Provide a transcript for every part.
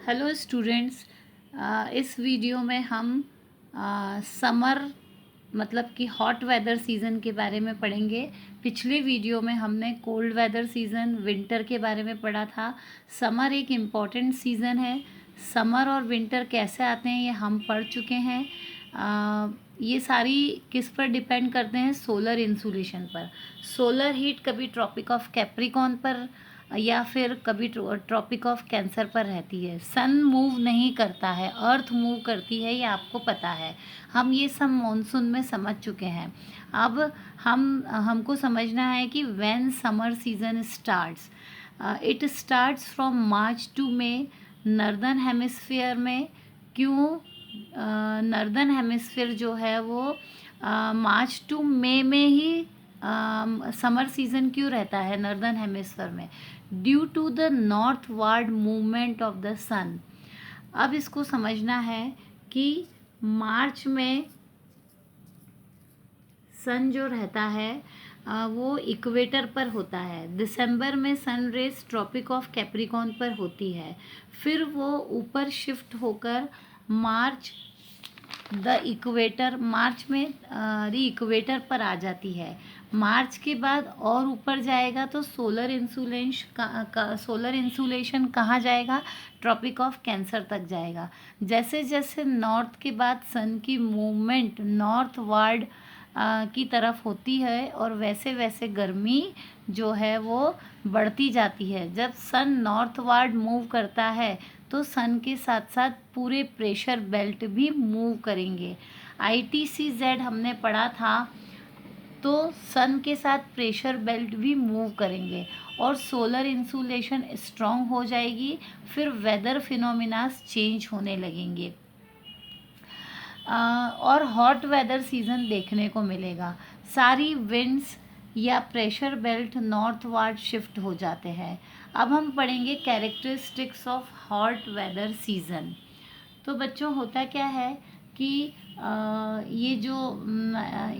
Hello students. इस video में हम समर मतलब कि हॉट वेदर सीज़न के बारे में पढ़ेंगे। पिछले वीडियो में हमने कोल्ड वेदर सीज़न विंटर के बारे में पढ़ा था। समर एक इम्पॉर्टेंट सीज़न है। समर और विंटर कैसे आते हैं ये हम पढ़ चुके हैं। ये सारी किस पर डिपेंड करते हैं? सोलर इंसुलेशन पर। सोलर हीट कभी ट्रॉपिक ऑफ कैप्रिकॉर्न पर या फिर कभी ट्रॉपिक ऑफ कैंसर पर रहती है। सन मूव नहीं करता है, अर्थ मूव करती है, ये आपको पता है। हम ये सब मॉनसून में समझ चुके हैं। अब हमको समझना है कि when summer season starts, it starts from March to May northern hemisphere में। क्यों नॉर्दर्न हेमिस्फीयर जो है वो मार्च टू मई में ही समर सीज़न क्यों रहता है नॉर्दर्न हेमिस्फीयर में? Due to the northward movement of the sun. अब इसको समझना है कि मार्च में सन जो रहता है वो इक्वेटर पर होता है। दिसंबर में sun rays tropic of Capricorn पर होती है। फिर वो ऊपर शिफ्ट होकर मार्च मार्च में इक्वेटर पर आ जाती है। मार्च के बाद और ऊपर जाएगा तो सोलर इंसुलेशन कहाँ जाएगा? ट्रॉपिक ऑफ कैंसर तक जाएगा। जैसे जैसे नॉर्थ के बाद सन की मूवमेंट नॉर्थ वार्ड की तरफ होती है और वैसे वैसे गर्मी जो है वो बढ़ती जाती है। जब सन नॉर्थवार्ड मूव करता है तो सन के साथ साथ पूरे प्रेशर बेल्ट भी मूव करेंगे। ITCZ हमने पढ़ा था। तो सन के साथ प्रेशर बेल्ट भी मूव करेंगे और सोलर इंसुलेशन स्ट्रॉन्ग हो जाएगी। फिर वेदर फिनोमिनास चेंज होने लगेंगे और हॉट वेदर सीज़न देखने को मिलेगा। सारी विंड्स या प्रेशर बेल्ट नॉर्थवार्ड शिफ्ट हो जाते हैं। अब हम पढ़ेंगे characteristics of hot weather season. तो बच्चों होता क्या है कि ये जो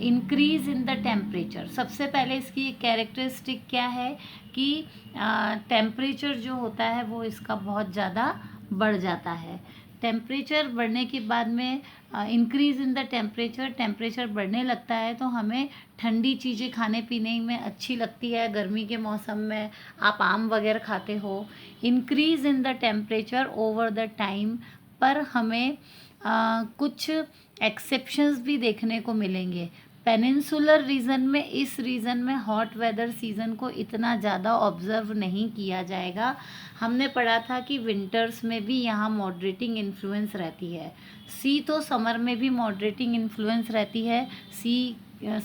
इंक्रीज़ इन द टेम्परेचर, सबसे पहले इसकी कैरेक्टरिस्टिक क्या है कि टेम्परेचर जो होता है वो इसका बहुत ज़्यादा बढ़ जाता है। टेम्परेचर बढ़ने के बाद में इंक्रीज़ इन द टेम्परेचर बढ़ने लगता है तो हमें ठंडी चीज़ें खाने पीने में अच्छी लगती है। गर्मी के मौसम में आप आम वगैरह खाते हो। Increase in the temperature over the time पर हमें कुछ एक्सेप्शंस भी देखने को मिलेंगे। पेनिनसुलर रीजन में, इस रीजन में हॉट वेदर सीज़न को इतना ज़्यादा ऑब्जर्व नहीं किया जाएगा। हमने पढ़ा था कि विंटर्स में भी यहाँ मॉडरेटिंग इन्फ्लुएंस रहती है। सी तो समर में भी मॉडरेटिंग इन्फ्लुएंस रहती है। सी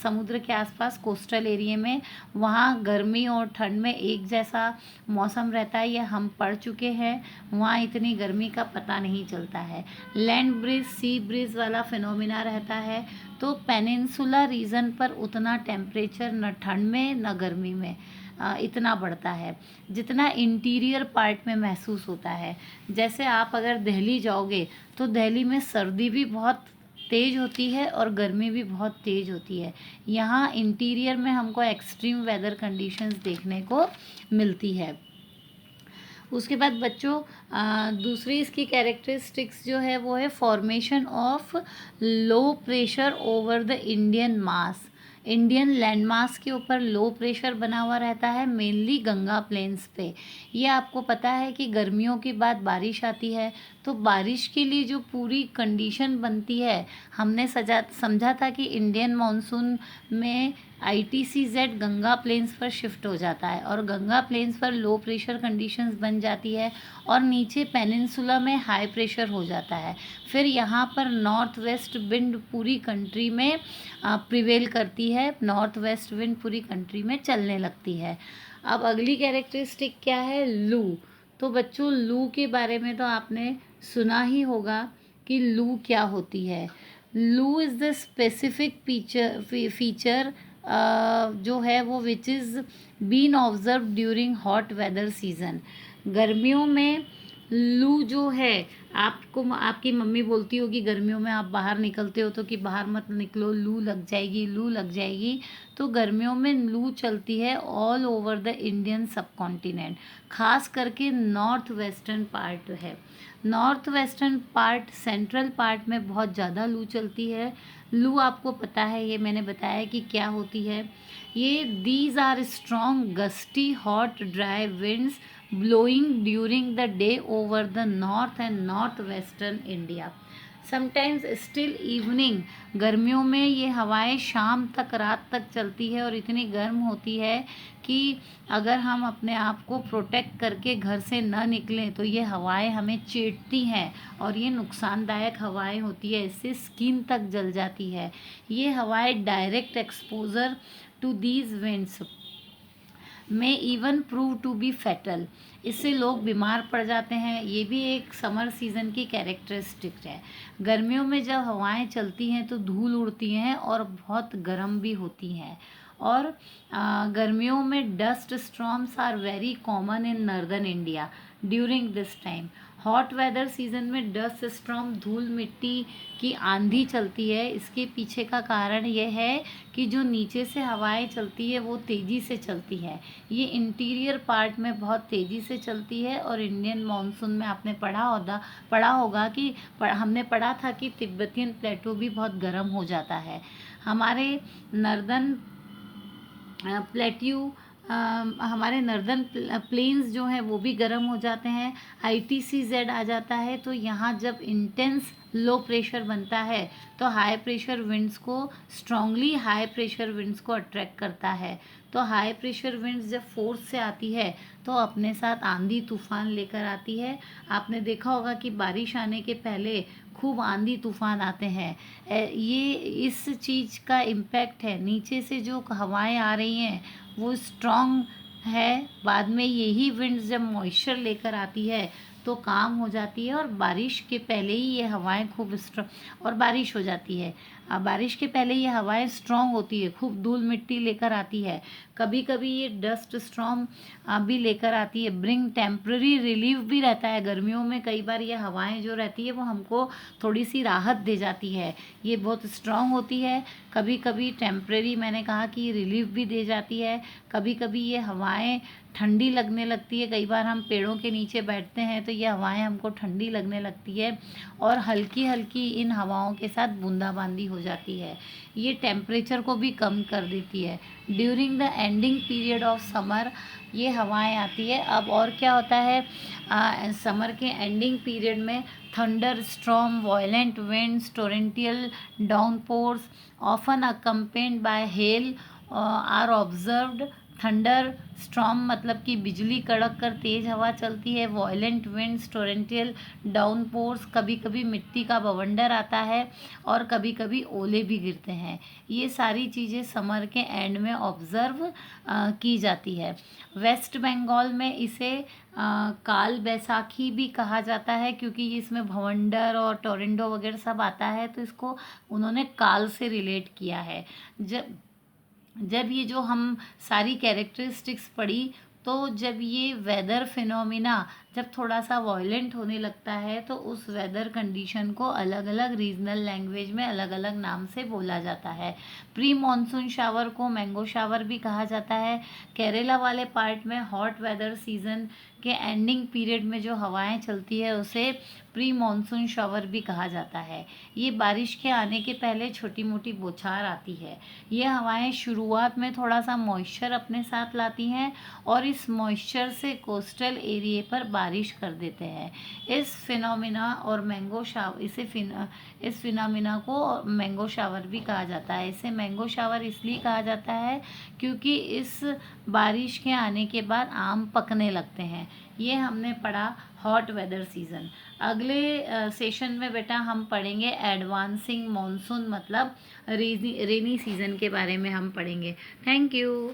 समुद्र के आसपास कोस्टल एरिया में, वहाँ गर्मी और ठंड में एक जैसा मौसम रहता है, ये हम पढ़ चुके हैं। वहाँ इतनी गर्मी का पता नहीं चलता है। लैंड ब्रिज सी ब्रिज वाला फिनोमिना रहता है। तो पेनिनसुला रीजन पर उतना टेम्परेचर न ठंड में न गर्मी में इतना बढ़ता है जितना इंटीरियर पार्ट में महसूस होता है। जैसे आप अगर दिल्ली जाओगे तो दिल्ली में सर्दी भी बहुत तेज़ होती है और गर्मी भी बहुत तेज़ होती है। यहाँ इंटीरियर में हमको एक्सट्रीम वेदर कंडीशंस देखने को मिलती है। उसके बाद बच्चों दूसरी इसकी कैरेक्टरिस्टिक्स जो है वो है formation of low pressure over the Indian mass. Indian land mass के ऊपर लो प्रेशर बना हुआ रहता है, मेनली गंगा प्लेन्स पे। ये आपको पता है कि गर्मियों के बाद बारिश आती है तो बारिश के लिए जो पूरी कंडीशन बनती है, हमने समझा था कि इंडियन मानसून में ITCZ गंगा प्लेन्स पर शिफ्ट हो जाता है और गंगा प्लेन्स पर लो प्रेशर कंडीशंस बन जाती है और नीचे पेनिनसुला में हाई प्रेशर हो जाता है। फिर यहाँ पर नॉर्थ वेस्ट विंड पूरी कंट्री में प्रिवेल करती है। नॉर्थ वेस्ट विंड पूरी कंट्री में चलने लगती है। अब अगली कैरेक्टरिस्टिक क्या है? लू। तो बच्चों लू के बारे में तो आपने सुना ही होगा कि लू क्या होती है। लू इज़ द स्पेसिफिक फीचर जो है वो which is been observe during hot weather season. गर्मियों में लू जो है, आपको आपकी मम्मी बोलती होगी गर्मियों में आप बाहर निकलते हो तो कि बाहर मत निकलो, लू लग जाएगी, लू लग जाएगी। तो गर्मियों में लू चलती है ऑल ओवर द इंडियन सब कॉन्टिनेंट, खास करके नॉर्थ वेस्टर्न पार्ट है। North western part, central part में बहुत ज़्यादा लू चलती है। लू आपको पता है, ये मैंने बताया कि क्या होती है। ये these are strong gusty hot dry winds blowing during the day over the north and northwestern India. Sometimes still evening, गर्मियों में ये हवाएं शाम तक, रात तक चलती है और इतनी गर्म होती है कि अगर हम अपने आप को प्रोटेक्ट करके घर से न निकलें तो ये हवाएं हमें चीरती हैं और ये नुकसानदायक हवाएं होती है, इससे स्किन तक जल जाती है। ये हवाएं direct exposure to these winds में even prove to be fatal, इससे लोग बीमार पड़ जाते हैं। ये भी एक समर सीज़न की कैरेक्टरिस्टिक है। गर्मियों में जब हवाएं चलती हैं तो धूल उड़ती हैं और बहुत गर्म भी होती हैं। और गर्मियों में dust storms are very common in northern India during this time. Hot weather season में डस्ट स्टॉर्म, धूल मिट्टी की आंधी चलती है। इसके पीछे का कारण यह है कि जो नीचे से हवाएं चलती है वो तेज़ी से चलती है। ये इंटीरियर पार्ट में बहुत तेज़ी से चलती है और इंडियन मॉनसून में आपने पढ़ा होगा कि हमने पढ़ा था कि तिब्बतियन प्लेटो भी बहुत गर्म हो जाता है। हमारे नर्दर्न प्लेट्यू हमारे नर्दर्न प्लेन्स जो हैं वो भी गर्म हो जाते हैं। ITCZ आ जाता है, तो यहाँ जब इंटेंस लो प्रेशर बनता है तो हाई प्रेशर विंड्स को स्ट्रांगली हाई प्रेशर विंड्स को अट्रैक्ट करता है। तो हाई प्रेशर विंड्स जब फोर्स से आती है तो अपने साथ आंधी तूफान लेकर आती है। आपने देखा होगा कि बारिश आने के पहले खूब आंधी तूफान आते हैं। ये इस चीज़ का इम्पैक्ट है। नीचे से जो हवाएं आ रही हैं वो स्ट्रॉन्ग है, बाद में यही विंड्स जब मॉइस्चर लेकर आती है तो काम हो जाती है और बारिश के पहले ही ये हवाएं खूब स्ट्रॉन्ग, और बारिश हो जाती है। बारिश के पहले ये हवाएं स्ट्रॉन्ग होती है, खूब धूल मिट्टी लेकर आती है। कभी कभी ये डस्ट स्टॉर्म भी लेकर आती है। ब्रिंग टेम्पररी रिलीफ भी रहता है। गर्मियों में कई बार ये हवाएं जो रहती है वो हमको थोड़ी सी राहत दे जाती है। ये बहुत स्ट्रॉन्ग होती है। कभी कभी टेम्परेरी, मैंने कहा कि रिलीफ भी दे जाती है। कभी कभी ये हवाएं ठंडी लगने लगती है। कई बार हम पेड़ों के नीचे बैठते हैं तो ये हवाएं हमको ठंडी लगने लगती है और हल्की हल्की इन हवाओं के साथ बूंदाबांदी हो जाती है। ये टेम्परेचर को भी कम कर देती है। During the ending period of summer ये हवाएं आती है। अब और क्या होता है, समर के एंडिंग पीरियड में thunder storm, violent winds, torrential downpours often accompanied by hail are observed. Thunder storm मतलब कि बिजली कड़क कर तेज़ हवा चलती है। वॉयलेंट विंड्स, टोरेंटियल डाउनपोर्स, कभी कभी मिट्टी का बवंडर आता है और कभी कभी ओले भी गिरते हैं। ये सारी चीज़ें समर के एंड में ऑब्ज़र्व की जाती है। वेस्ट बंगाल में इसे काल बैसाखी भी कहा जाता है क्योंकि इसमें भवंडर और टोरेंडो वगैरह सब आता है, तो इसको उन्होंने काल से रिलेट किया है। जब ये जो हम सारी कैरेक्टरिस्टिक्स पढ़ी तो जब ये वेदर फिनोमिना जब थोड़ा सा वॉयलेंट होने लगता है तो उस वेदर कंडीशन को अलग अलग रीजनल लैंग्वेज में अलग अलग नाम से बोला जाता है। प्री मॉनसून शावर को मैंगो शावर भी कहा जाता है। केरला वाले पार्ट में हॉट वेदर सीजन के एंडिंग पीरियड में जो हवाएं चलती है उसे प्री मॉनसून शावर भी कहा जाता है। ये बारिश के आने के पहले छोटी मोटी बौछार आती है। ये हवाएं शुरुआत में थोड़ा सा मॉइस्चर अपने साथ लाती हैं और इस मॉइस्चर से कोस्टल एरिया पर बारिश कर देते हैं। इस फिनोमिना और मैंगो शावर इस फिनोमिना को मैंगो शावर भी कहा जाता है। इसे मैंगो शावर इसलिए कहा जाता है क्योंकि इस बारिश के आने के बाद आम पकने लगते हैं। ये हमने पढ़ा हॉट वेदर सीज़न। अगले सेशन में बेटा हम पढ़ेंगे एडवांसिंग मॉनसून, मतलब रेनी सीज़न के बारे में हम पढ़ेंगे। Thank you.